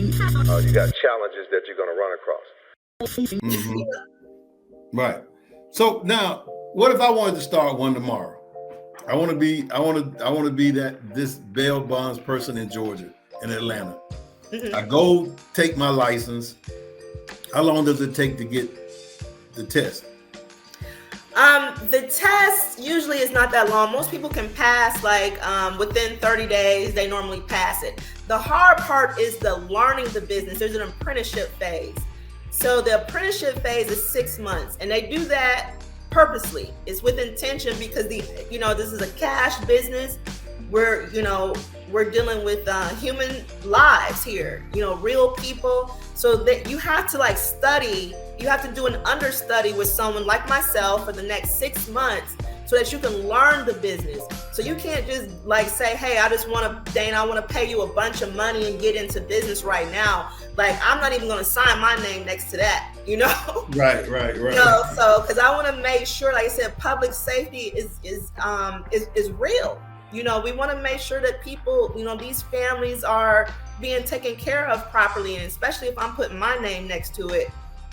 You got challenges that you're going to run across. Mm-hmm. Right. So now, what if I wanted to start one tomorrow? I want to be this bail bonds person in Georgia, in Atlanta. Mm-hmm. I go take my license. How long does it take to get the test? The test usually is not that long. Most people can pass within 30 days. They normally pass it. The hard part is the learning the business. There's an apprenticeship phase. So the apprenticeship phase is 6 months, and they do that purposely. It's with intention because this is a cash business. We're dealing with human lives here, real people. So that you have to study, you have to do an understudy with someone like myself for the next 6 months so that you can learn the business. So you can't just say, hey, I want to pay you a bunch of money and get into business right now. I'm not even going to sign my name next to that, Right. So because I want to make sure, like I said, public safety is real. We want to make sure that people, these families are being taken care of properly, and especially if I'm putting my name next to it.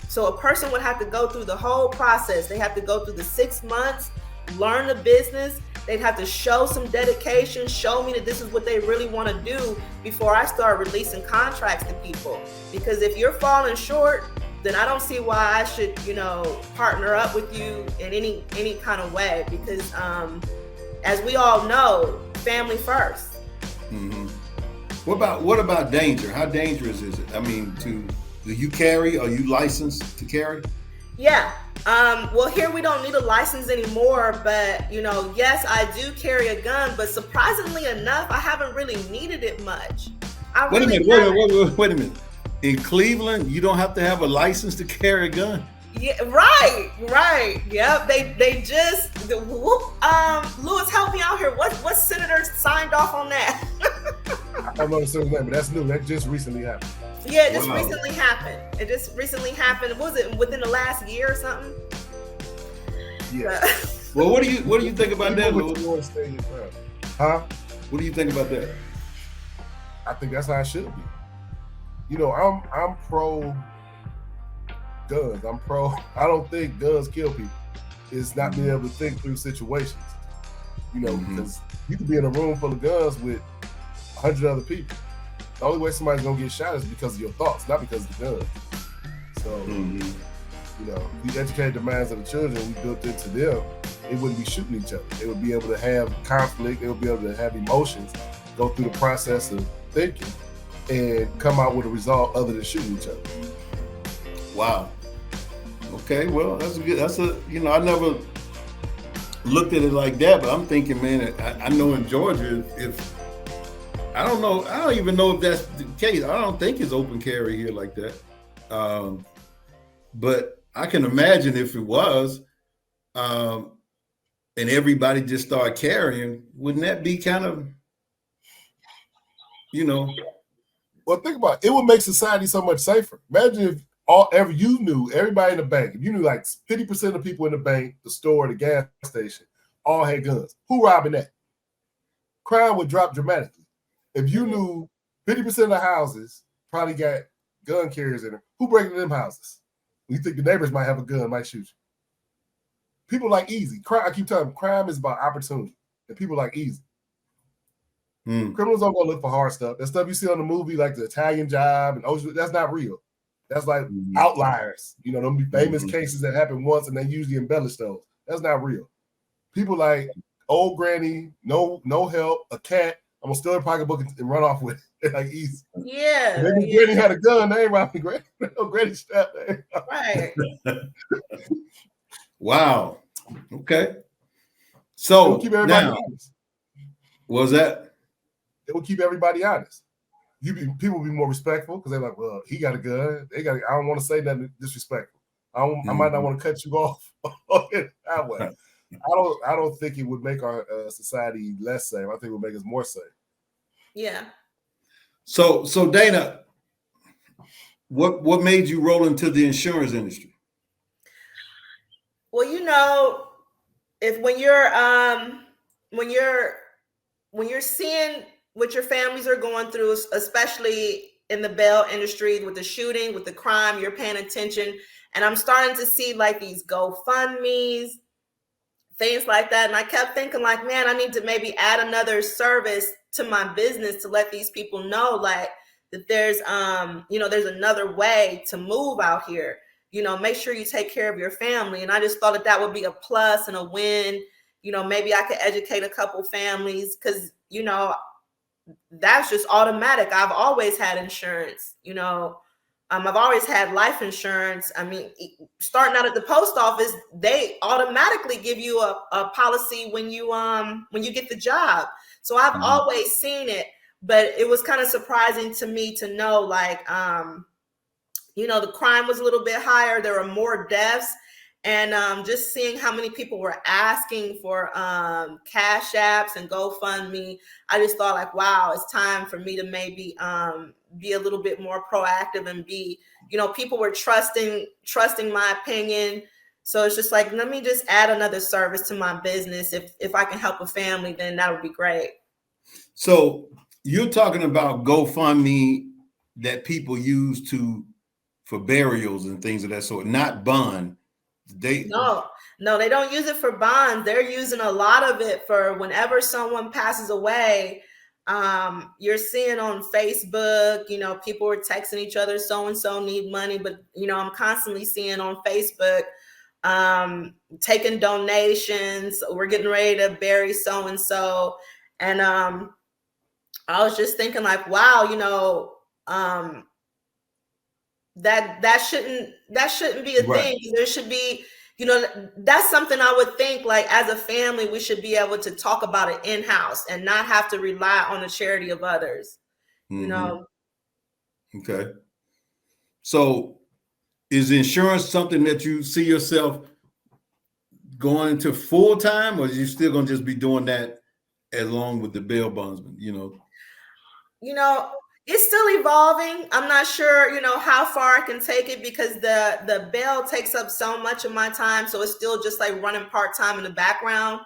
So a person would have to go through the whole process. They have to go through the 6 months, learn the business. They'd have to show some dedication, show me that this is what they really want to do before I start releasing contracts to people. Because if you're falling short, then I don't see why I should, partner up with you in any kind of way. Because as we all know, family first. Mm-hmm. What about danger? How dangerous is it? I mean, do you carry? Are you licensed to carry? Yeah. Well, here we don't need a license anymore, but yes, I do carry a gun, but surprisingly enough, I haven't really needed it much. Wait a minute. In Cleveland, you don't have to have a license to carry a gun? Yeah, right. Yep. They just Lewis, help me out here. What senator signed off on that? I don't know the senator's name, but that's new. That just recently happened. Yeah, it just recently happened. Was it within the last year or something? Yeah. Well, what do you think about that, Lewis? Huh? What do you think about that? I think that's how it should be. I'm pro guns. I don't think guns kill people. It's not being able to think through situations. Because you could be in a room full of guns with 100 other people. The only way somebody's gonna get shot is because of your thoughts, not because of the gun. So, we educate the minds of the children, we built into them, they wouldn't be shooting each other. They would be able to have conflict, they would be able to have emotions, go through the process of thinking, and come out with a result other than shooting each other. Wow. Okay, well, I never looked at it like that, but I'm thinking, man, I know in Georgia, I don't even know if that's the case. I don't think it's open carry here like that. But I can imagine if it was, and everybody just started carrying, wouldn't that be kind of, Well, think about it. It would make society so much safer. Imagine if everybody in the bank, if you knew 50% of the people in the bank, the store, the gas station, all had guns. Who robbing that? Crime would drop dramatically. If you knew 50% of the houses probably got gun carriers in them, who breaking them houses? You think the neighbors might have a gun, might shoot you. People like easy. I keep telling them, crime is about opportunity, and people like easy. Criminals don't go look for hard stuff. That stuff you see on the movie, like the Italian Job, and that's not real. That's outliers. Them famous cases that happen once, and they usually embellish those. That's not real. People like old granny, no help, a cat. I'm gonna steal her pocketbook and run off with it. Easy. Yeah. Maybe Granny had a gun. They ain't robbing Granny. No Granny strapped. Right. Wow. Okay. So keep everybody honest. What was that? It will keep everybody honest. People will be more respectful because they're like, well, he got a gun. I don't want to say nothing disrespectful. I might not want to cut you off that way. I don't think it would make our society less safe. I think it would make us more safe. Yeah. So Dana, what made you roll into the insurance industry? Well, if when you're seeing what your families are going through, especially in the bail industry with the shooting, with the crime, you're paying attention. And I'm starting to see like these GoFundMe's, things like that. And I kept thinking like, man, I need to maybe add another service to my business to let these people know like that there's there's another way to move out here. Make sure you take care of your family. And I just thought that would be a plus and a win. Maybe I could educate a couple families because, that's just automatic. I've always had insurance, I've always had life insurance. I mean, starting out at the post office, they automatically give you a policy when you get the job. So I've always seen it, but it was kind of surprising to me to know like, the crime was a little bit higher. There were more deaths. And just seeing how many people were asking for cash apps and GoFundMe, I just thought like, wow, it's time for me to maybe be a little bit more proactive and be, people were trusting my opinion. So it's just like, let me just add another service to my business. If I can help a family, then that would be great. So you're talking about GoFundMe that people use for burials and things of that sort, not bond. No, they don't use it for bonds. They're using a lot of it for whenever someone passes away. You're seeing on Facebook, people are texting each other, so-and-so need money, but I'm constantly seeing on Facebook, taking donations. We're getting ready to bury so-and-so. And I was just thinking like, wow, that shouldn't be a thing. There should be, that's something I would think like as a family, we should be able to talk about it in-house and not have to rely on the charity of others, Okay. So is insurance something that you see yourself going into full time, or are you still going to just be doing that along with the bail bondsman, It's still evolving. I'm not sure, how far I can take it because the bail takes up so much of my time. So it's still just like running part-time in the background.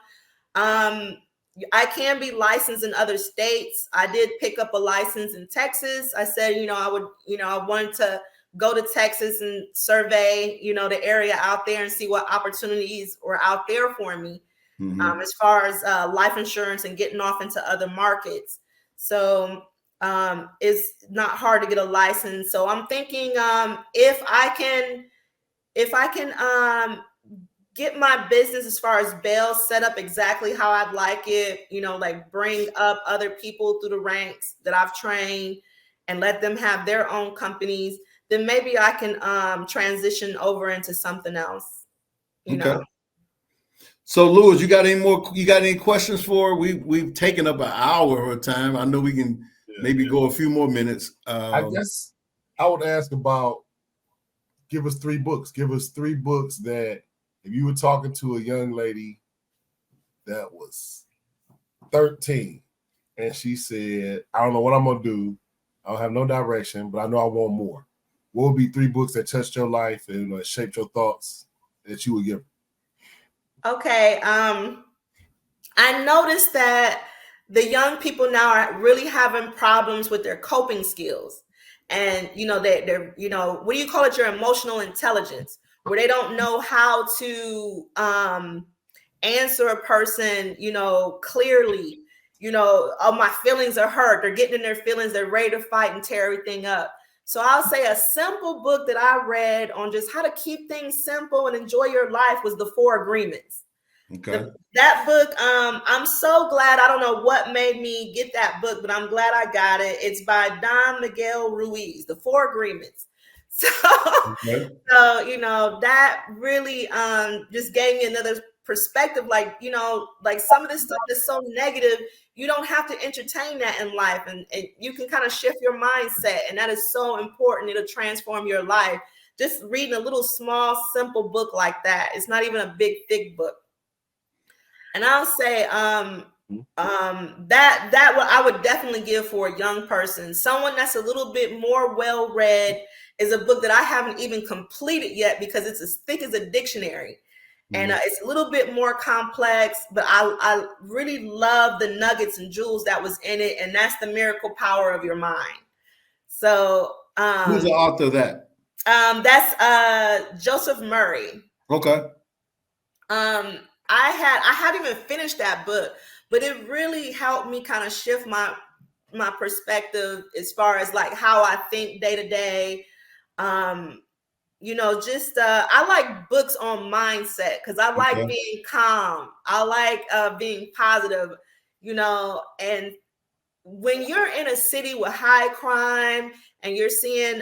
I can be licensed in other states. I did pick up a license in Texas. I said, I wanted to go to Texas and survey, the area out there and see what opportunities were out there for me, as far as life insurance and getting off into other markets. So it's not hard to get a license. So I'm thinking if I can get my business as far as bail set up exactly how I'd like it, like bring up other people through the ranks that I've trained and let them have their own companies, then maybe I can transition over into something else, know. So Louis, you got any questions for? We've taken up an hour of time. I know we can maybe go a few more minutes. I guess I would ask about, give us 3 books. Give us 3 books that if you were talking to a young lady that was 13 and she said, I don't know what I'm going to do. I don't have no direction, but I know I want more. What would be 3 books that touched your life and shaped your thoughts that you would give? Okay. I noticed that the young people now are really having problems with their coping skills. And, they're what do you call it? Your emotional intelligence, where they don't know how to answer a person, clearly, oh, my feelings are hurt. They're getting in their feelings. They're ready to fight and tear everything up. So I'll say a simple book that I read on just how to keep things simple and enjoy your life was The 4 Agreements. Okay. That book, I'm so glad. I don't know what made me get that book, but I'm glad I got it. It's by Don Miguel Ruiz, The 4 Agreements. So, that really just gave me another perspective. Like, like some of this stuff is so negative. You don't have to entertain that in life, and you can kind of shift your mindset, and that is so important. It'll transform your life. Just reading a little small, simple book like that. It's not even a big, thick book. And I'll say that what I would definitely give for a young person, someone that's a little bit more well-read, is a book that I haven't even completed yet because it's as thick as a dictionary. And it's a little bit more complex, but I really love the nuggets and jewels that was in it. And that's The Miracle Power of Your Mind. So who's the author of that? That's Joseph Murray. Okay. I hadn't even finished that book, but it really helped me kind of shift my perspective as far as like how I think day to day. Just I like books on mindset because I like being calm. I like being positive, and when you're in a city with high crime and you're seeing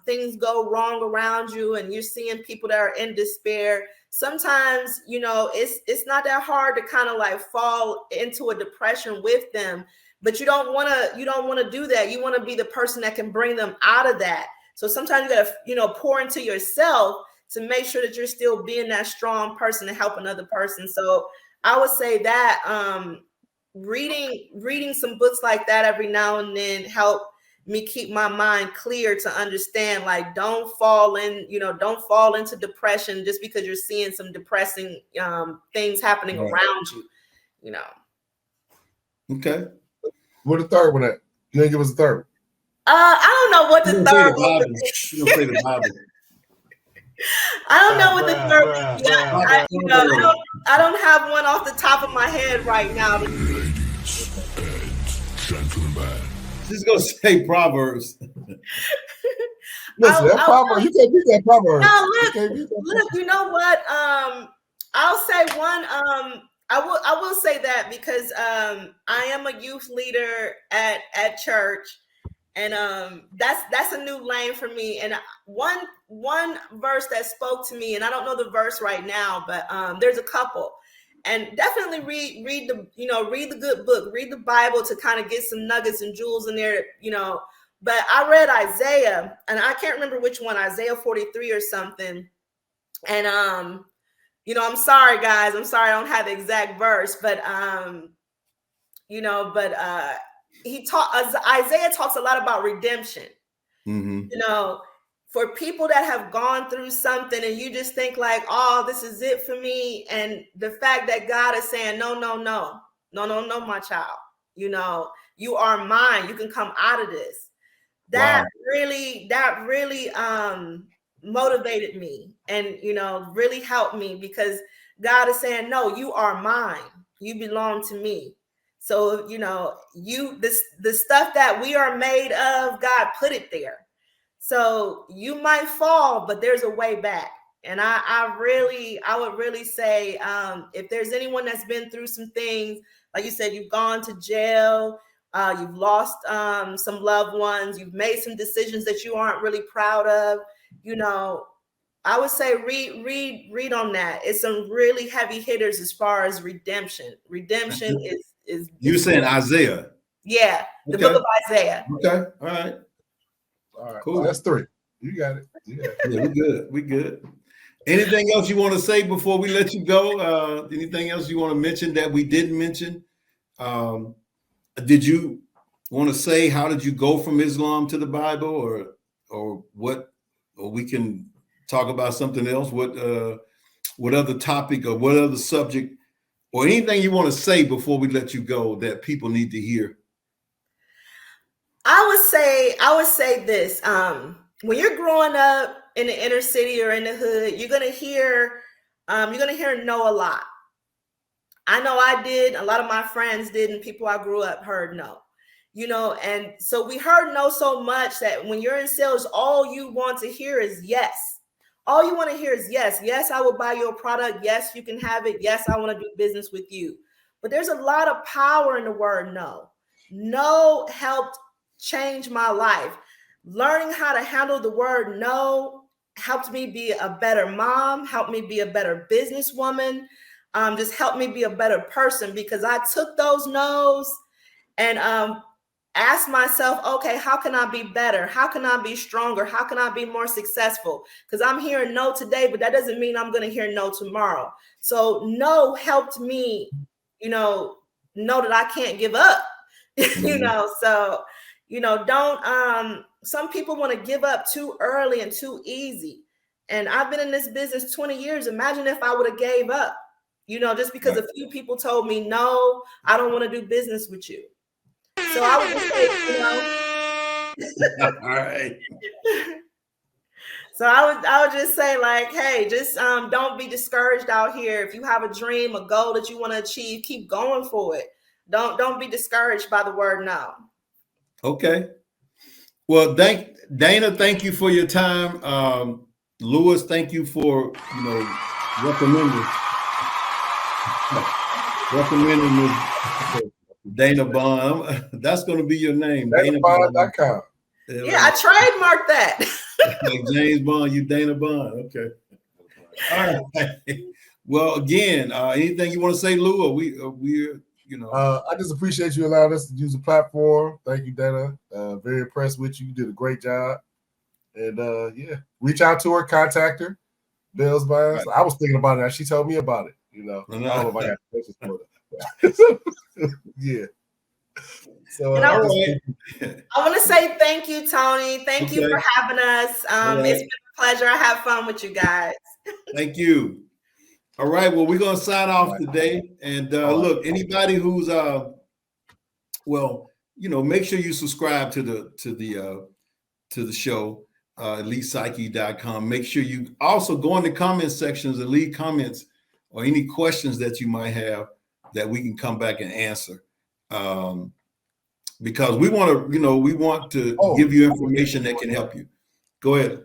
things go wrong around you and you're seeing people that are in despair, sometimes it's not that hard to kind of like fall into a depression with them, but you don't want to do that. You want to be the person that can bring them out of that. So sometimes you got to pour into yourself to make sure that you're still being that strong person and help another person. So I would say that reading some books like that every now and then help me keep my mind clear to understand, like, don't fall into depression just because you're seeing some depressing things happening around you. Okay. What the third one at? You didn't give us a third. I don't know what the third one was. You don't say the Bible. I don't know what the third one is. I don't have one off the top of my head right now. Gentlemen. Just gonna say Proverbs. Listen, that Proverbs, you can't beat that Proverbs. No, look, you know what? I'll say one. I will say that because I am a youth leader at church, and that's a new lane for me. And one verse that spoke to me, and I don't know the verse right now, but there's a couple. And definitely read the good book, read the Bible to kind of get some nuggets and jewels in there, But I read Isaiah, and I can't remember which one, Isaiah 43 or something. And I'm sorry, guys. I'm sorry I don't have the exact verse, but Isaiah talks a lot about redemption. Mm-hmm. For people that have gone through something and you just think like, oh, this is it for me. And the fact that God is saying, no, my child, you are mine. You can come out of this. That really motivated me and, really helped me because God is saying, no, you are mine. You belong to me. So, the stuff that we are made of, God put it there. So you might fall, but there's a way back. And I would really say, if there's anyone that's been through some things, like you said, you've gone to jail, you've lost some loved ones, you've made some decisions that you aren't really proud of, I would say read on that. It's some really heavy hitters as far as redemption. Redemption is You're saying Isaiah? Yeah, the book of Isaiah. Okay, all right. All right, cool. That's 3. You got it. Yeah, we good. Anything else you want to say before we let you go? Anything else you want to mention that we didn't mention? Did you want to say how did you go from Islam to the Bible, or what? Or we can talk about something else. What other topic or what other subject or anything you want to say before we let you go that people need to hear? I would say this. When you're growing up in the inner city or in the hood, you're gonna hear no a lot. I know I did, a lot of my friends did, and people I grew up heard no. And so we heard no so much that when you're in sales, all you want to hear is yes. All you want to hear is yes. Yes, I will buy your product. Yes, you can have it. Yes, I want to do business with you. But there's a lot of power in the word no. No helped change my life. Learning how to handle the word no helped me be a better mom, helped me be a better businesswoman, just helped me be a better person because I took those no's and asked myself, okay, how can I be better? How can I be stronger? How can I be more successful? Because I'm hearing no today, but that doesn't mean I'm going to hear no tomorrow. So no helped me, know that I can't give up, so don't some people want to give up too early and too easy. And I've been in this business 20 years. Imagine if I would have gave up, just because a few people told me, no, I don't want to do business with you. So I would just say, All right. So I would just say, like, hey, just don't be discouraged out here. If you have a dream, a goal that you want to achieve, keep going for it. Don't be discouraged by the word no. Okay. Well, Dana, thank you for your time. Lewis, thank you for recommending this Dana Bond. That's going to be your name, Dana Bond. DanaBond.com. Yeah, I trademarked that. Like James Bond, you Dana Bond. Okay. All right. Well, again, anything you want to say, Lou? Or we're I just appreciate you allowing us to use the platform. Thank you, Dana. Very impressed with you. You did a great job. And reach out to her, contact her. Bells Bonds. Right. I was thinking about it. She told me about it. I don't know if I got questions for her. Yeah. So I want to say thank you, Tony. Thank you for having us. It's been a pleasure. I have fun with you guys. Thank you. All right. Well, we're gonna sign off today. And look, anybody who's make sure you subscribe to the show, elitepsyche.com. Make sure you also go in the comment sections and leave comments or any questions that you might have that we can come back and answer. Because we want to give you information that can help you. Go ahead.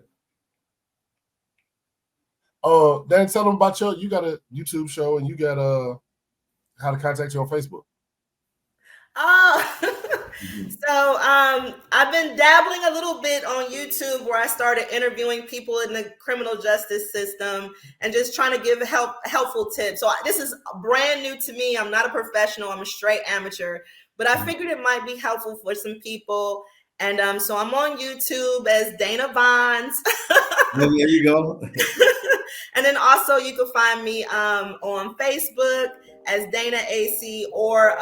Dan, tell them about you got a YouTube show and you got how to contact you on Facebook. So I've been dabbling a little bit on YouTube where I started interviewing people in the criminal justice system and just trying to give helpful tips. So this is brand new to me. I'm not a professional. I'm a straight amateur, but I figured it might be helpful for some people. And so I'm on YouTube as Dana Bonds. There you go. And then also you can find me on Facebook as Dana AC, or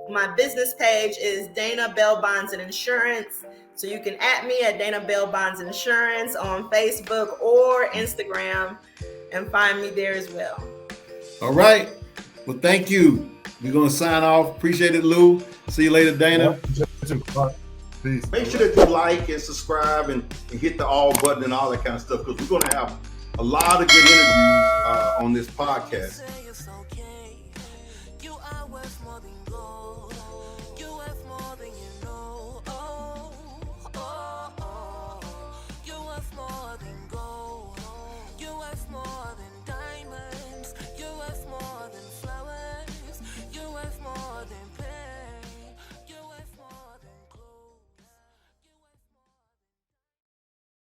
my business page is Dana Bell Bonds and Insurance. So you can @ me at Dana Bell Bonds and Insurance on Facebook or Instagram and find me there as well. All right. Well, thank you. We're going to sign off. Appreciate it, Lou. See you later, Dana. Peace. Make sure that you like and subscribe and hit the all button and all that kind of stuff, because we're going to have a lot of good interviews on this podcast. More